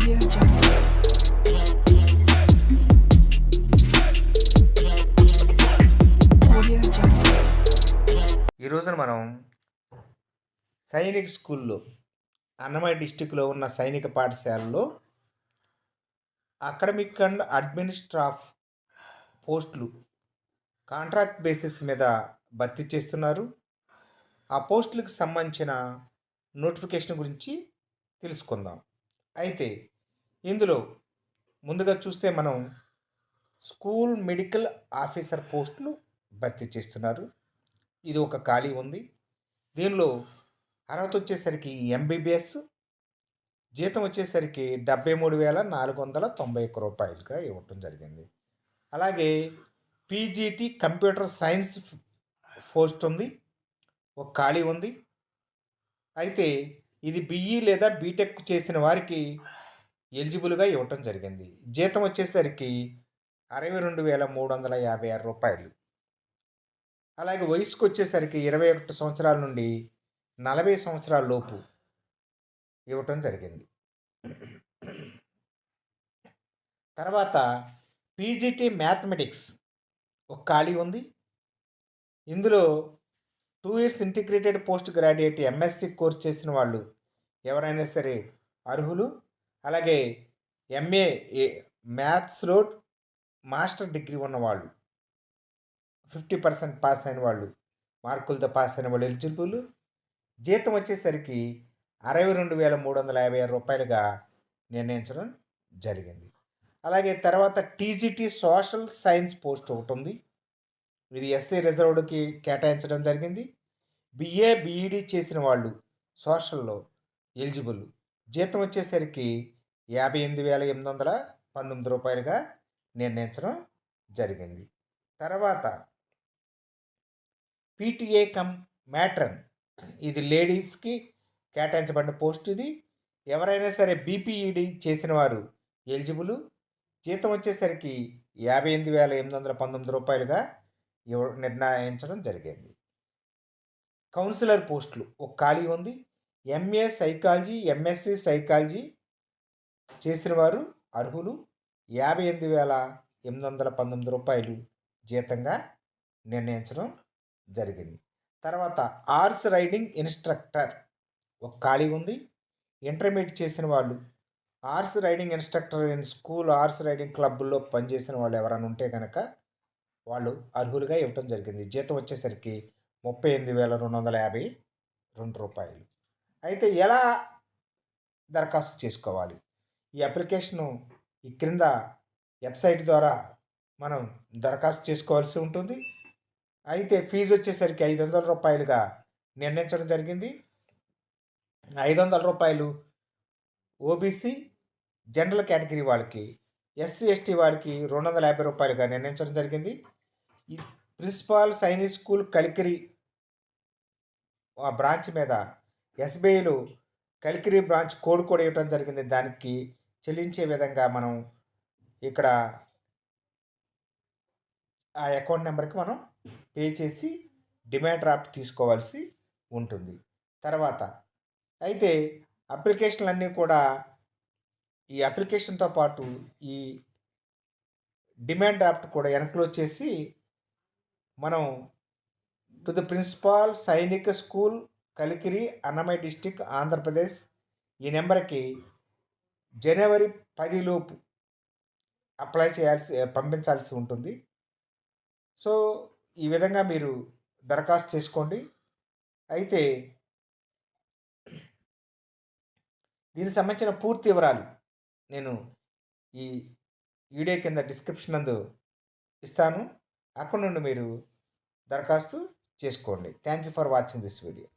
Audio Jungle. Audio Jungle. ఈ రోజున మనం సైనిక్ స్కూల్లో అన్నమయ్య డిస్టిక్లో ఉన్న సైనిక పాఠశాలలో అకాడమిక్ అండ్ అడ్మినిస్ట్రాఫ్ పోస్టులు కాంట్రాక్ట్ బేసిస్ మీద భర్తీ చేస్తున్నారు. ఆ పోస్టులకు సంబంధించిన నోటిఫికేషన్ గురించి తెలుసుకుందాం. అయితే ఇందులో ముందుగా చూస్తే మనం స్కూల్ మెడికల్ ఆఫీసర్ పోస్టులు భర్తీ చేస్తున్నారు. ఇది ఒక ఖాళీ ఉంది. దీనిలో అర్హత వచ్చేసరికి ఎంబీబీఎస్, జీతం వచ్చేసరికి 73,491 రూపాయలుగా ఇవ్వటం జరిగింది. అలాగే పీజీటీ కంప్యూటర్ సైన్స్ పోస్ట్ ఉంది, ఒక ఖాళీ ఉంది. అయితే ఇది బీఈ లేదా బీటెక్ చేసిన వారికి ఎలిజిబుల్గా ఇవ్వటం జరిగింది. జీతం వచ్చేసరికి 62,356 రూపాయలు. అలాగే వయసుకు వచ్చేసరికి 21 సంవత్సరాల నుండి 40 సంవత్సరాల లోపు ఇవ్వటం జరిగింది. తర్వాత పీజీటీ మ్యాథమెటిక్స్ ఒక ఖాళీ ఉంది. ఇందులో 2 years integrated post graduate MSc course చేసిన వాళ్ళు ఎవరైనా సరే అర్హులు. అలాగే ఎంఏ మ్యాథ్స్లో మాస్టర్ డిగ్రీ ఉన్నవాళ్ళు 50% పాస్ అయిన వాళ్ళు, మార్కులతో పాస్ అయిన వాళ్ళు ఎలిజిబుల్. జీతం వచ్చేసరికి 62,356 రూపాయలుగా నిర్ణయించడం జరిగింది. అలాగే తర్వాత టీజీటీ సోషల్ సైన్స్ పోస్ట్ ఒకటి ఉంది. ఇది ఎస్సీ రిజర్వ్డ్కి కేటాయించడం జరిగింది. బిఏ బీఈడి చేసిన వాళ్ళు సోషల్లో ఎలిజిబుల్. జీతం వచ్చేసరికి 58,819 రూపాయలుగా నిర్ణయించడం జరిగింది. తర్వాత పీటీఏ కమ్ మ్యాట్రన్, ఇది లేడీస్కి కేటాయించబడిన పోస్ట్. ఇది ఎవరైనా సరే బీపీఈడి చేసిన వారు ఎలిజిబుల్. జీతం వచ్చేసరికి 58,819 రూపాయలుగా నిర్ణయించడం జరిగింది. కౌన్సిలర్ పోస్టులు ఒక ఖాళీ ఉంది. ఎంఏ సైకాలజీ, ఎంఎస్సి సైకాలజీ చేసిన వారు అర్హులు. 58,819 రూపాయలు జీతంగా నిర్ణయించడం జరిగింది. తర్వాత హార్స్ రైడింగ్ ఇన్స్ట్రక్టర్ ఒక ఖాళీ ఉంది. ఇంటర్మీడియట్ చేసిన వాళ్ళు, horse riding instructor in school horse riding క్లబ్లో పనిచేసిన వాళ్ళు ఎవరైనా ఉంటే కనుక వాళ్ళు అర్హులుగా ఇవ్వటం జరిగింది. జీతం వచ్చేసరికి 38,252 రూపాయలు. అయితే ఎలా దరఖాస్తు చేసుకోవాలి? ఈ అప్లికేషను ఈ క్రింద వెబ్సైట్ ద్వారా మనం దరఖాస్తు చేసుకోవాల్సి ఉంటుంది. అయితే ఫీజు వచ్చేసరికి 500 రూపాయలుగా నిర్ణయించడం జరిగింది. 500 రూపాయలు ఓబీసీ జనరల్ కేటగిరీ వాళ్ళకి, ఎస్సీ ఎస్టీ వాళ్ళకి 250 రూపాయలుగా నిర్ణయించడం జరిగింది. ఈ ప్రిన్సిపాల్ సైనిక్ స్కూల్ కలికిరి ఆ బ్రాంచ్ మీద ఎస్బీఐలో కలికిరి బ్రాంచ్ కోడ్ కూడా ఇవ్వడం జరిగింది. దానికి చెల్లించే విధంగా మనం ఇక్కడ ఆ అకౌంట్ నెంబర్కి మనం పే చేసి డిమాండ్ డ్రాఫ్ట్ తీసుకోవాల్సి ఉంటుంది. తర్వాత అయితే అప్లికేషన్లన్నీ కూడా ఈ అప్లికేషన్తో పాటు ఈ డిమాండ్ డ్రాఫ్ట్ కూడా ఎన్క్లోజ్ చేసి మనం టు ద ప్రిన్సిపాల్ సైనిక స్కూల్ కలికిరి, అన్నమయ్య డిస్టిక్, ఆంధ్రప్రదేశ్ ఈ నెంబర్కి జనవరి 10 లోపు పంపించాల్సి ఉంటుంది. సో ఈ విధంగా మీరు దరఖాస్తు చేసుకోండి. అయితే దీనికి సంబంధించిన పూర్తి వివరాలు నేను ఈ వీడియో కింద డిస్క్రిప్షన్ నందు ఇస్తాను. అక్కడ నుండి మీరు దరఖాస్తు చేసుకోండి. Thank you for watching this video.